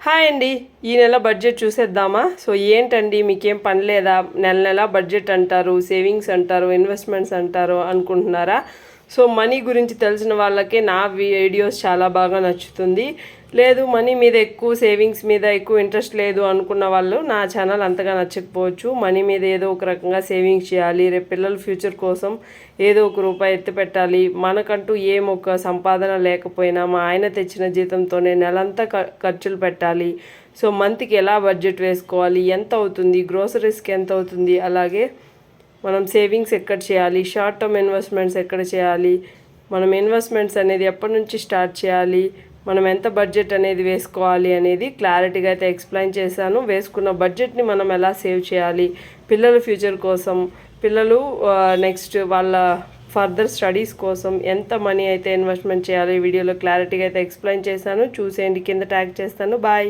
Hi అండి. ఈ నెల బడ్జెట్ చూసేద్దామా? సో ఏంటండి మీకేం పని లేదా? నెల నెల బడ్జెట్ అంటారు, సేవింగ్స్ అంటారు, ఇన్వెస్ట్మెంట్స్ అంటారు అనుకుంటున్నారా? సో మనీ గురించి తెలిసిన వాళ్ళకే నా వీడియోస్ చాలా బాగా నచ్చుతుంది. లేదు మనీ మీద ఎక్కువ, సేవింగ్స్ మీద ఎక్కువ ఇంట్రెస్ట్ లేదు అనుకున్న వాళ్ళు నా ఛానల్ అంతగా నచ్చకపోవచ్చు. మనీ మీద ఏదో ఒక రకంగా సేవింగ్స్ చేయాలి, రేపు పిల్లల ఫ్యూచర్ కోసం ఏదో ఒక రూపాయి ఎత్తి పెట్టాలి, మనకంటూ ఏం ఒక సంపాదన లేకపోయినా మా ఆయన తెచ్చిన జీతంతోనే నెలంతా ఖర్చులు పెట్టాలి. సో మంత్కి ఎలా బడ్జెట్ వేసుకోవాలి, ఎంత అవుతుంది, గ్రోసరీస్కి ఎంత అవుతుంది, అలాగే మనం సేవింగ్స్ ఎక్కడ చేయాలి, షార్ట్ టర్మ్ ఇన్వెస్ట్మెంట్స్ ఎక్కడ చేయాలి, మనం ఇన్వెస్ట్మెంట్స్ అనేది ఎప్పటి నుంచి స్టార్ట్ చేయాలి, మనం ఎంత బడ్జెట్ అనేది వేసుకోవాలి అనేది క్లారిటీగా అయితే ఎక్స్ప్లెయిన్ చేశాను. వేసుకున్న బడ్జెట్ని మనం ఎలా సేవ్ చేయాలి, పిల్లల ఫ్యూచర్ కోసం, పిల్లలు నెక్స్ట్ వాళ్ళ ఫర్దర్ స్టడీస్ కోసం ఎంత మనీ అయితే ఇన్వెస్ట్మెంట్ చేయాలి వీడియోలో క్లారిటీగా అయితే ఎక్స్ప్లెయిన్ చేశాను. చూసేయండి, కింద ట్యాగ్ చేస్తాను. బాయ్.